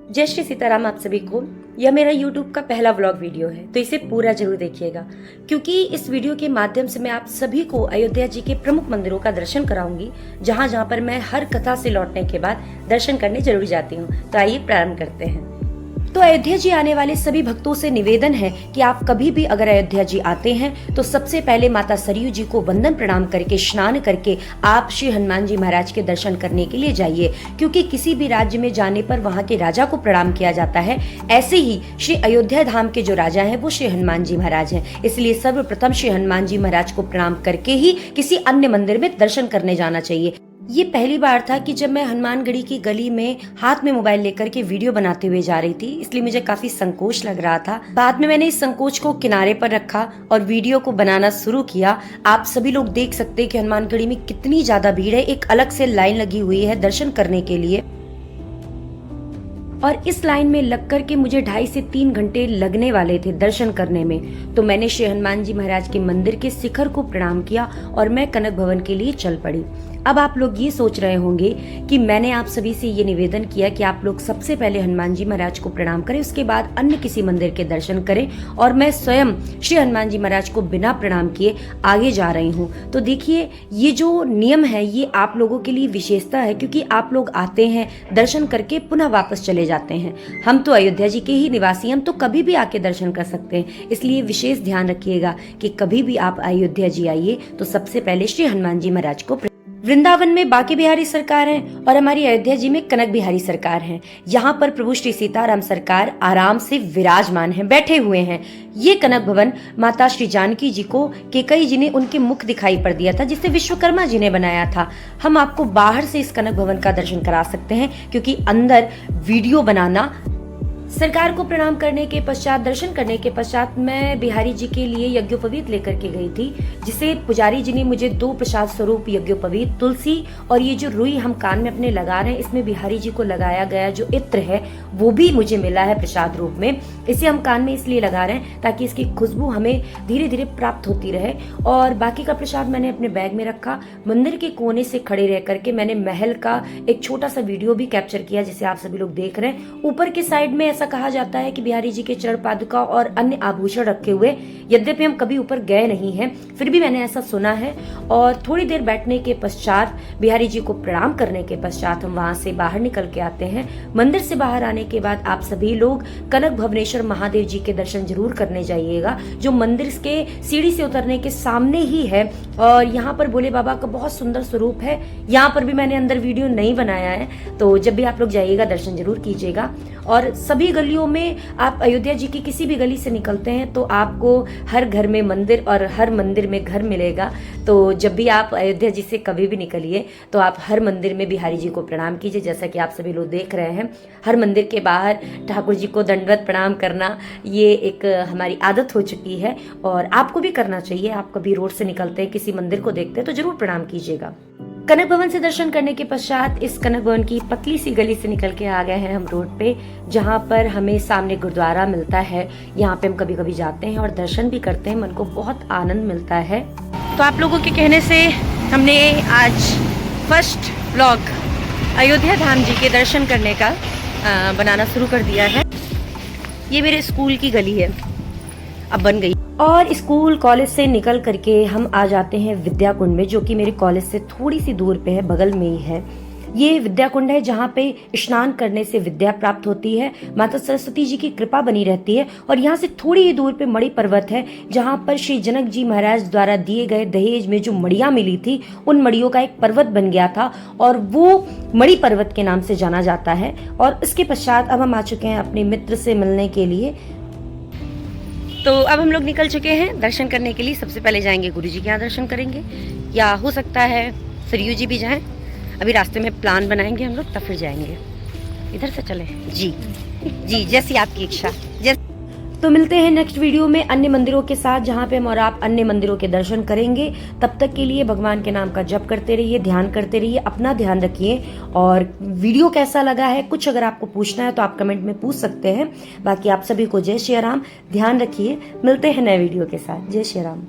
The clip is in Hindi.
जय श्री सीताराम आप सभी को। यह मेरा YouTube का पहला व्लॉग वीडियो है, तो इसे पूरा जरूर देखिएगा, क्योंकि इस वीडियो के माध्यम से मैं आप सभी को अयोध्या जी के प्रमुख मंदिरों का दर्शन कराऊंगी, जहां जहां पर मैं हर कथा से लौटने के बाद दर्शन करने जरूर जाती हूं। तो आइए प्रारंभ करते हैं। तो अयोध्या जी आने वाले सभी भक्तों से निवेदन है कि आप कभी भी अगर अयोध्या जी आते हैं तो सबसे पहले माता सरयू जी को वंदन प्रणाम करके स्नान करके आप श्री हनुमान जी महाराज के दर्शन करने के लिए जाइए, क्योंकि किसी भी राज्य में जाने पर वहाँ के राजा को प्रणाम किया जाता है। ऐसे ही श्री अयोध्या धाम के जो राजा हैं वो श्री हनुमान जी महाराज हैं, इसलिए सर्वप्रथम श्री हनुमान जी महाराज को प्रणाम करके ही किसी अन्य मंदिर में दर्शन करने जाना चाहिए। ये पहली बार था कि जब मैं हनुमानगढ़ी की गली में हाथ में मोबाइल लेकर के वीडियो बनाते हुए जा रही थी, इसलिए मुझे काफी संकोच लग रहा था। बाद में मैंने इस संकोच को किनारे पर रखा और वीडियो को बनाना शुरू किया। आप सभी लोग देख सकते हैं कि हनुमानगढ़ी में कितनी ज्यादा भीड़ है, एक अलग से लाइन लगी हुई है दर्शन करने के लिए, और इस लाइन में लग कर के मुझे 2.5 से 3 घंटे लगने वाले थे दर्शन करने में। तो मैंने श्री हनुमान जी महाराज के मंदिर के शिखर को प्रणाम किया और मैं कनक भवन के लिए चल पड़ी। अब आप लोग ये सोच रहे होंगे कि मैंने आप सभी से ये निवेदन किया कि आप लोग सबसे पहले हनुमान जी महाराज को प्रणाम करें, उसके बाद अन्य किसी मंदिर के दर्शन करें, और मैं स्वयं श्री हनुमान जी महाराज को बिना प्रणाम किए आगे जा रही हूँ। तो देखिए, ये जो नियम है ये आप लोगों के लिए विशेषता है, क्योंकि आप लोग आते हैं दर्शन करके पुनः वापस चले जाते हैं। हम तो अयोध्या जी के ही निवासी, हम तो कभी भी आके दर्शन कर सकते हैं, इसलिए विशेष ध्यान रखिएगा कि कभी भी आप अयोध्या जी आइए तो सबसे पहले श्री हनुमान जी महाराज को। वृंदावन में बांके बिहारी सरकार है और हमारी अयोध्या जी में कनक बिहारी सरकार है। यहाँ पर प्रभु श्री सीताराम सरकार आराम से विराजमान हैं, बैठे हुए हैं। ये कनक भवन माता श्री जानकी जी को केकई जी ने उनके मुख दिखाई पड़ दिया था, जिसे विश्वकर्मा जी ने बनाया था। हम आपको बाहर से इस कनक भवन का दर्शन करा सकते हैं, क्योंकि अंदर वीडियो बनाना। सरकार को प्रणाम करने के पश्चात, दर्शन करने के पश्चात मैं बिहारी जी के लिए यज्ञोपवीत लेकर के गई थी, जिसे पुजारी जी ने मुझे 2 प्रसाद स्वरूप यज्ञोपवीत, तुलसी और ये जो रुई हम कान में अपने लगा रहे हैं, इसमें बिहारी जी को लगाया गया जो इत्र है वो भी मुझे मिला है प्रसाद रूप में। इसे हम कान में इसलिए लगा रहे हैं ताकि इसकी खुशबू हमें धीरे धीरे प्राप्त होती रहे। और बाकी का प्रसाद मैंने अपने बैग में रखा। मंदिर के कोने से खड़े रह करके मैंने महल का एक छोटा सा वीडियो भी कैप्चर किया, जिसे आप सभी लोग देख रहे हैं। ऊपर के साइड में ऐसा कहा जाता है कि बिहारी जी के चरण पादुका और अन्य आभूषण रखे हुए, यद्यपि हम कभी ऊपर गए नहीं हैं, फिर भी मैंने ऐसा सुना है। और थोड़ी देर बैठने के पश्चात, बिहारी जी को प्रणाम करने के पश्चात हम वहां से बाहर निकल के आते हैं। मंदिर से बाहर आने के बाद आप सभी लोग कनक भवनेश्वर महादेव जी के दर्शन जरूर करने जाइएगा, जो मंदिर के सीढ़ी से उतरने के सामने ही है। और यहाँ पर भोले बाबा का बहुत सुंदर स्वरूप है। यहाँ पर भी मैंने अंदर वीडियो नहीं बनाया है, तो जब भी आप लोग जाइएगा दर्शन जरूर कीजिएगा। और सभी गलियों में, आप अयोध्या जी की किसी भी गली से निकलते हैं तो आपको हर घर में मंदिर और हर मंदिर में घर मिलेगा। तो जब भी आप अयोध्या जी से कभी भी निकलिए तो आप हर मंदिर में बिहारी जी को प्रणाम कीजिए। जैसा कि आप सभी लोग देख रहे हैं, हर मंदिर के बाहर ठाकुर जी को दंडवत प्रणाम करना ये एक हमारी आदत हो चुकी है, और आपको भी करना चाहिए। आप कभी रोड से निकलते हैं, किसी मंदिर को देखते हैं तो जरूर प्रणाम कीजिएगा। कनक भवन से दर्शन करने के पश्चात इस कनक भवन की पतली सी गली से निकल के आ गए हैं हम रोड पे, जहाँ पर हमें सामने गुरुद्वारा मिलता है। यहाँ पे हम कभी कभी जाते हैं और दर्शन भी करते हैं, मन को बहुत आनंद मिलता है। तो आप लोगों के कहने से हमने आज फर्स्ट व्लॉग अयोध्या धाम जी के दर्शन करने का बनाना शुरू कर दिया है। ये मेरे स्कूल की गली है, अब बन गई। और स्कूल कॉलेज से निकल करके हम आ जाते हैं विद्या कुंड में, जो कि मेरे कॉलेज से थोड़ी सी दूर पे है, बगल में ही है। ये विद्या कुंड है जहाँ पे स्नान करने से विद्या प्राप्त होती है, माता सरस्वती जी की कृपा बनी रहती है। और यहाँ से थोड़ी ही दूर पे मणि पर्वत है, जहाँ पर श्री जनक जी महाराज द्वारा दिए गए दहेज में जो मड़ियाँ मिली थी, उन मड़ियों का एक पर्वत बन गया था, और वो मणि पर्वत के नाम से जाना जाता है। और इसके पश्चात अब हम आ चुके हैं अपने मित्र से मिलने के लिए। तो अब हम लोग निकल चुके हैं दर्शन करने के लिए। सबसे पहले जाएंगे गुरु जी के यहाँ दर्शन करेंगे, या हो सकता है सरयू जी भी जाएं। अभी रास्ते में प्लान बनाएंगे हम लोग, तब फिर जाएंगे। इधर से चले जी जी, जैसी आपकी इच्छा। तो मिलते हैं नेक्स्ट वीडियो में अन्य मंदिरों के साथ, जहाँ पे हम और आप अन्य मंदिरों के दर्शन करेंगे। तब तक के लिए भगवान के नाम का जप करते रहिए, ध्यान करते रहिए, अपना ध्यान रखिए। और वीडियो कैसा लगा है, कुछ अगर आपको पूछना है तो आप कमेंट में पूछ सकते हैं। बाकी आप सभी को जय श्री राम, ध्यान रखिए। मिलते हैं नए वीडियो के साथ। जय श्री राम।